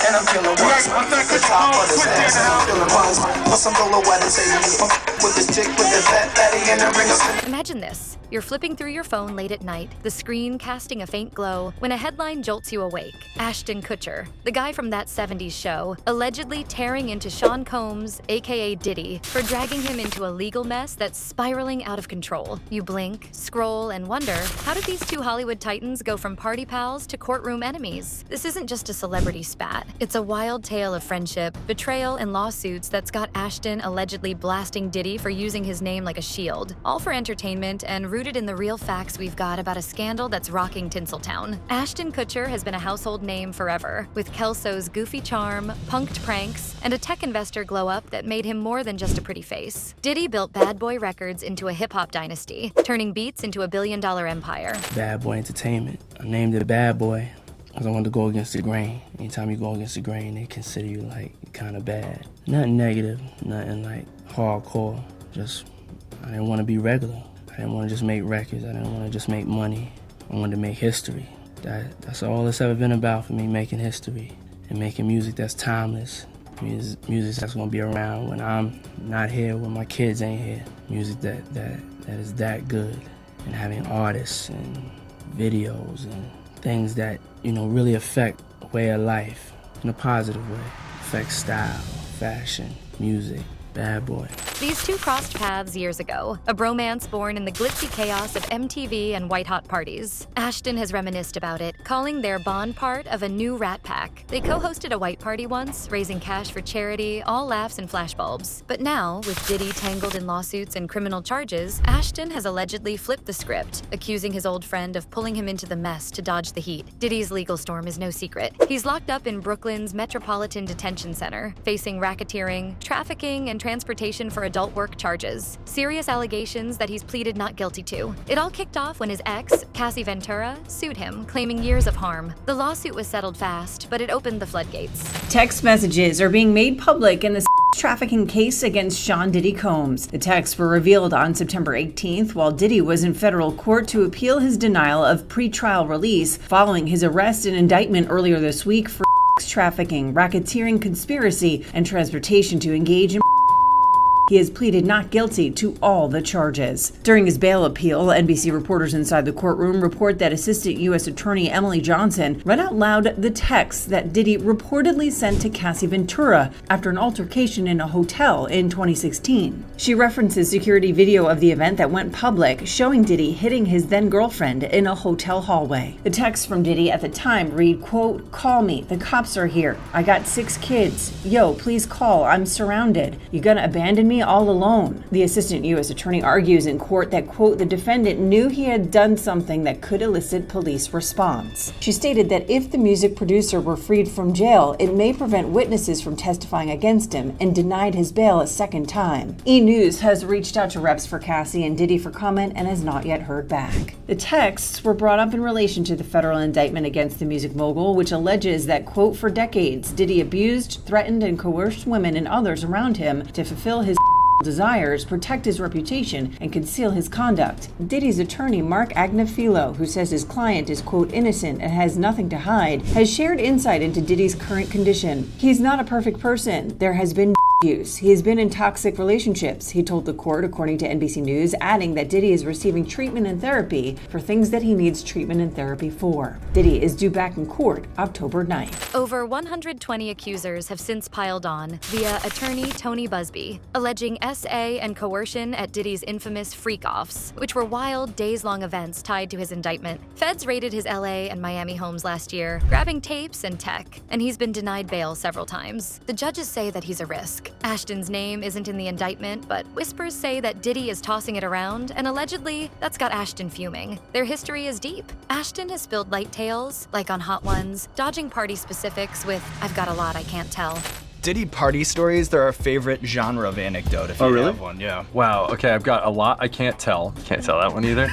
and I'm feeling once. The top of this ass and I'm feeling once. Put some dolo at the table. With this chick with the fat fatty and the ring of... Imagine this. You're flipping through your phone late at night, the screen casting a faint glow, when a headline jolts you awake. Ashton Kutcher, the guy from That 70s Show, allegedly tearing into Sean Combs, aka Diddy, for dragging him into a legal mess that's spiraling out of control. You blink, scroll, and wonder, how did these two Hollywood titans go from party pals to courtroom enemies? This isn't just a celebrity spat. It's a wild tale of friendship, betrayal, and lawsuits that's got Ashton allegedly blasting Diddy for using his name like a shield, all for entertainment and rooted in the real facts we've got about a scandal that's rocking Tinseltown. Ashton Kutcher has been a household name forever, with Kelso's goofy charm, punked pranks, and a tech investor glow-up that made him more than just a pretty face. Diddy built Bad Boy Records into a hip-hop dynasty, turning beats into a billion-dollar empire. Bad Boy Entertainment. I named it Bad Boy because I wanted to go against the grain. Anytime you go against the grain, they consider you like kind of bad. Nothing negative, nothing like hardcore. Just, I didn't want to be regular. I didn't want to just make records. I didn't want to just make money. I wanted to make history. That's all it's ever been about for me, making history and making music that's timeless. Music that's gonna be around when I'm not here, when my kids ain't here. Music that is that good, and having artists and videos and things that, you know, really affect way of life in a positive way. Affect style, fashion, music. Bad Boy. These two crossed paths years ago, a bromance born in the glitzy chaos of MTV and white-hot parties. Ashton has reminisced about it, calling their bond part of a new Rat Pack. They co-hosted a white party once, raising cash for charity, all laughs and flashbulbs. But now, with Diddy tangled in lawsuits and criminal charges, Ashton has allegedly flipped the script, accusing his old friend of pulling him into the mess to dodge the heat. Diddy's legal storm is no secret. He's locked up in Brooklyn's Metropolitan Detention Center, facing racketeering, trafficking, and transportation for adult work charges. Serious allegations that he's pleaded not guilty to. It all kicked off when his ex, Cassie Ventura, sued him, claiming years of harm. The lawsuit was settled fast, but it opened the floodgates. Text messages are being made public in the trafficking case against Sean Diddy Combs. The texts were revealed on September 18th while Diddy was in federal court to appeal his denial of pretrial release following his arrest and indictment earlier this week for trafficking, racketeering, conspiracy, and transportation to engage in. He has pleaded not guilty to all the charges. During his bail appeal, NBC reporters inside the courtroom report that Assistant U.S. Attorney Emily Johnson read out loud the text that Diddy reportedly sent to Cassie Ventura after an altercation in a hotel in 2016. She references security video of the event that went public, showing Diddy hitting his then-girlfriend in a hotel hallway. The text from Diddy at the time read, quote, "Call me, the cops are here. I got 6 kids. Yo, please call, I'm surrounded. You gonna abandon me all alone?" The assistant U.S. attorney argues in court that, quote, the defendant knew he had done something that could elicit police response. She stated that if the music producer were freed from jail, it may prevent witnesses from testifying against him, and denied his bail a second time. E-News has reached out to reps for Cassie and Diddy for comment and has not yet heard back. The texts were brought up in relation to the federal indictment against the music mogul, which alleges that, quote, for decades, Diddy abused, threatened, and coerced women and others around him to fulfill his desires, protect his reputation, and conceal his conduct. Diddy's attorney, Mark Agnafilo, who says his client is, quote, innocent and has nothing to hide, has shared insight into Diddy's current condition. He's not a perfect person. There has been use. He has been in toxic relationships, he told the court, according to NBC News, adding that Diddy is receiving treatment and therapy for things that he needs treatment and therapy for. Diddy is due back in court October 9th. Over 120 accusers have since piled on via attorney Tony Busby, alleging SA and coercion at Diddy's infamous freak-offs, which were wild, days-long events tied to his indictment. Feds raided his LA and Miami homes last year, grabbing tapes and tech, and he's been denied bail several times. The judges say that he's a risk. Ashton's name isn't in the indictment, but whispers say that Diddy is tossing it around, and allegedly, that's got Ashton fuming. Their history is deep. Ashton has spilled light tales, like on Hot Ones, dodging party specifics with, "I've got a lot I can't tell." Diddy party stories, they're our favorite genre of anecdote, if you have one, yeah. Wow, okay, I've got a lot I can't tell. Can't tell that one either.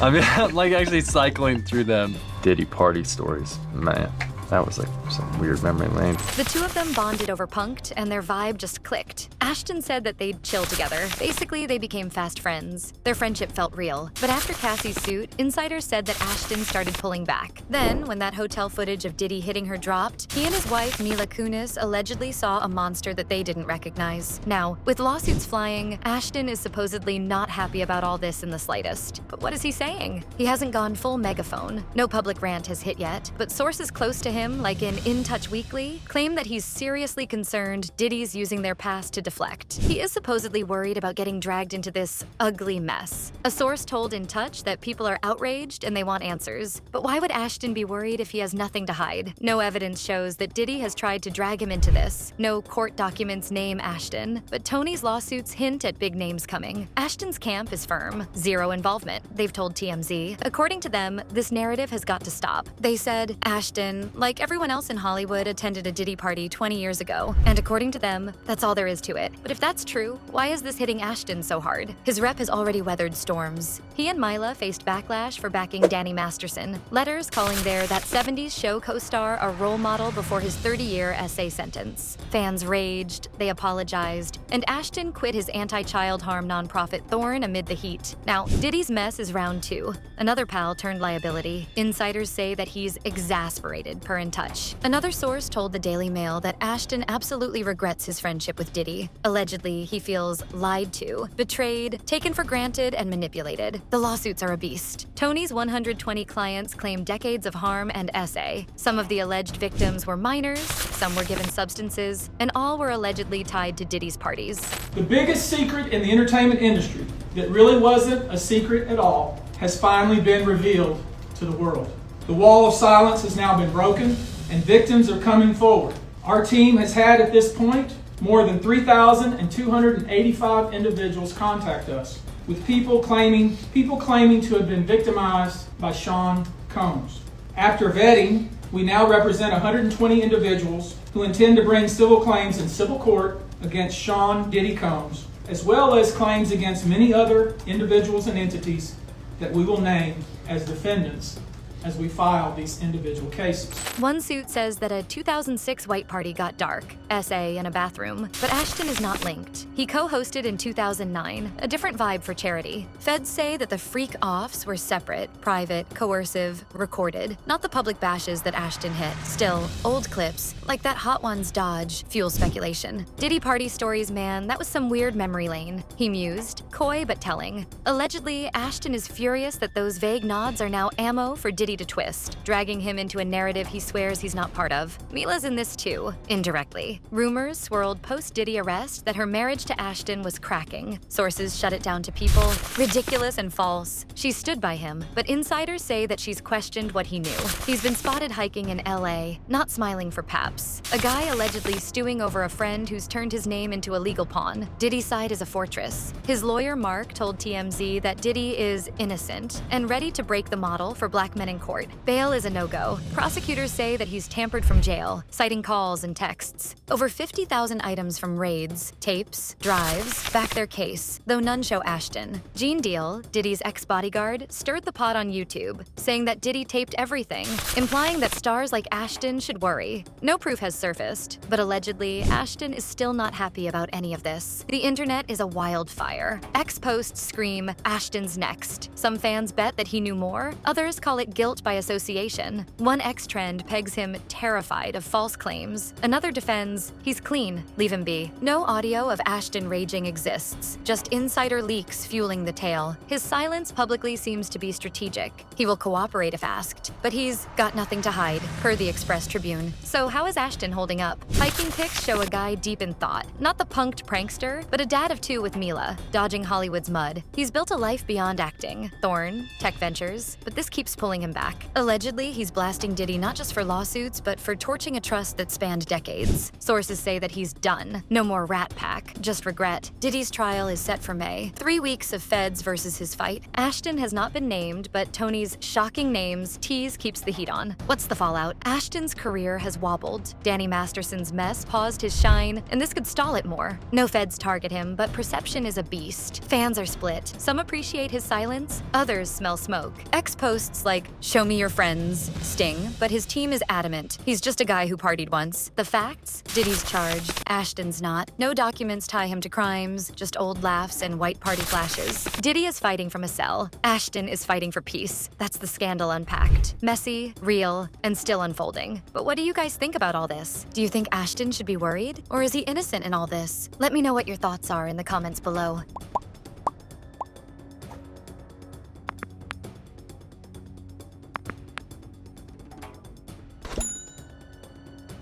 I mean, I'm like actually cycling through them. Diddy party stories, man. That was like some weird memory lane. The two of them bonded over Punk'd, and their vibe just clicked. Ashton said that they'd chill together. Basically, they became fast friends. Their friendship felt real. But after Cassie's suit, insiders said that Ashton started pulling back. Then, when that hotel footage of Diddy hitting her dropped, he and his wife, Mila Kunis, allegedly saw a monster that they didn't recognize. Now, with lawsuits flying, Ashton is supposedly not happy about all this in the slightest. But what is he saying? He hasn't gone full megaphone. No public rant has hit yet, but sources close to him, like In Touch Weekly, claim that he's seriously concerned Diddy's using their past to deflect. He is supposedly worried about getting dragged into this ugly mess. A source told In Touch that people are outraged and they want answers. But why would Ashton be worried if he has nothing to hide? No evidence shows that Diddy has tried to drag him into this. No court documents name Ashton, but Tony's lawsuits hint at big names coming. Ashton's camp is firm. Zero involvement, they've told TMZ. According to them, this narrative has got to stop. They said, Ashton, like everyone else in Hollywood, attended a Diddy party 20 years ago. And according to them, that's all there is to it. But if that's true, why is this hitting Ashton so hard? His rep has already weathered storms. He and Mila faced backlash for backing Danny Masterson. Letters calling their That 70s Show co-star a role model before his 30-year SA sentence. Fans raged, they apologized, and Ashton quit his anti-child harm nonprofit Thorn amid the heat. Now, Diddy's mess is round 2. Another pal turned liability. Insiders say that he's exasperated, per In Touch. Another source told the Daily Mail that Ashton absolutely regrets his friendship with Diddy. Allegedly, he feels lied to, betrayed, taken for granted, and manipulated. The lawsuits are a beast. Tony's 120 clients claim decades of harm and SA. Some of the alleged victims were minors, some were given substances, and all were allegedly tied to Diddy's parties. The biggest secret in the entertainment industry that really wasn't a secret at all has finally been revealed to the world. The wall of silence has now been broken, and victims are coming forward. Our team has had at this point more than 3,285 individuals contact us, with people claiming to have been victimized by Sean Combs. After vetting, we now represent 120 individuals who intend to bring civil claims in civil court against Sean Diddy Combs, as well as claims against many other individuals and entities that we will name as defendants as we file these individual cases. One suit says that a 2006 white party got dark, SA in a bathroom, but Ashton is not linked. He co-hosted in 2009, a different vibe for charity. Feds say that the freak-offs were separate, private, coercive, recorded, not the public bashes that Ashton hit. Still, old clips, like that Hot Ones dodge, fuel speculation. Diddy party stories, man, that was some weird memory lane. He mused, coy but telling. Allegedly, Ashton is furious that those vague nods are now ammo for Diddy to twist, dragging him into a narrative he swears he's not part of. Mila's in this too, indirectly. Rumors swirled post-Diddy arrest that her marriage to Ashton was cracking. Sources shut it down to people. Ridiculous and false. She stood by him, but insiders say that she's questioned what he knew. He's been spotted hiking in LA, not smiling for paps. A guy allegedly stewing over a friend who's turned his name into a legal pawn. Diddy's side is a fortress. His lawyer, Mark, told TMZ that Diddy is innocent and ready to break the model for black men in court. Bail is a no-go. Prosecutors say that he's tampered from jail, citing calls and texts. Over 50,000 items from raids, tapes, drives back their case, though none show Ashton. Gene Deal, Diddy's ex-bodyguard, stirred the pot on YouTube, saying that Diddy taped everything, implying that stars like Ashton should worry. No proof has surfaced, but allegedly, Ashton is still not happy about any of this. The internet is a wildfire. Ex-posts scream, Ashton's next. Some fans bet that he knew more, others call it guilt by association. One ex-trend pegs him terrified of false claims. Another defends, he's clean, leave him be. No audio of Ashton raging exists, just insider leaks fueling the tale. His silence publicly seems to be strategic. He will cooperate if asked, but he's got nothing to hide, per the Express Tribune. So how is Ashton holding up? Hiking pics show a guy deep in thought. Not the punked prankster, but a dad of 2 with Mila, dodging Hollywood's mud. He's built a life beyond acting. Thorn, tech ventures, but this keeps pulling him back. Allegedly, he's blasting Diddy not just for lawsuits, but for torching a trust that spanned decades. Sources say that he's done. No more Rat Pack, just regret. Diddy's trial is set for May. 3 weeks of feds versus his fight. Ashton has not been named, but Tony's shocking names tease keeps the heat on. What's the fallout? Ashton's career has wobbled. Danny Masterson's mess paused his shine, and this could stall it more. No feds target him, but perception is a beast. Fans are split. Some appreciate his silence, others smell smoke. Ex-posts like Show me your friends, Sting, but his team is adamant. He's just a guy who partied once. The facts? Diddy's charged. Ashton's not. No documents tie him to crimes, just old laughs and white party flashes. Diddy is fighting from a cell. Ashton is fighting for peace. That's the scandal unpacked. Messy, real, and still unfolding. But what do you guys think about all this? Do you think Ashton should be worried? Or is he innocent in all this? Let me know what your thoughts are in the comments below.